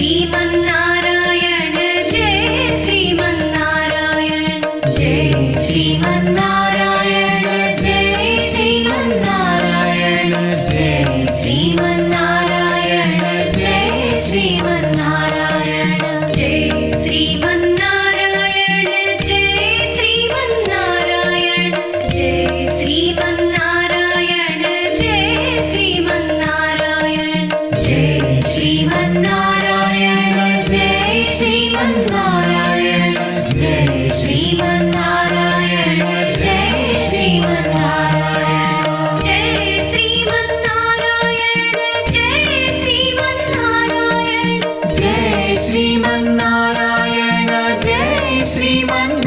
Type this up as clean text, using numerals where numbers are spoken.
Sriman Narayana Jai Sriman Narayana Jai Sriman Narayana Jai Sriman Narayana Jai Sriman Narayana Jai Sriman Narayana Jai Sriman Narayana Jai Sriman Narayana Jai Sriman Narayana Jai Sriman Narayana Jai Sriman Narayana Jai Sriman Narayana Jai Sriman Narayana Jai Sriman Narayana Jai Sriman Narayana Jai Sriman Narayana Jai Sriman Narayana Jai Sriman Narayana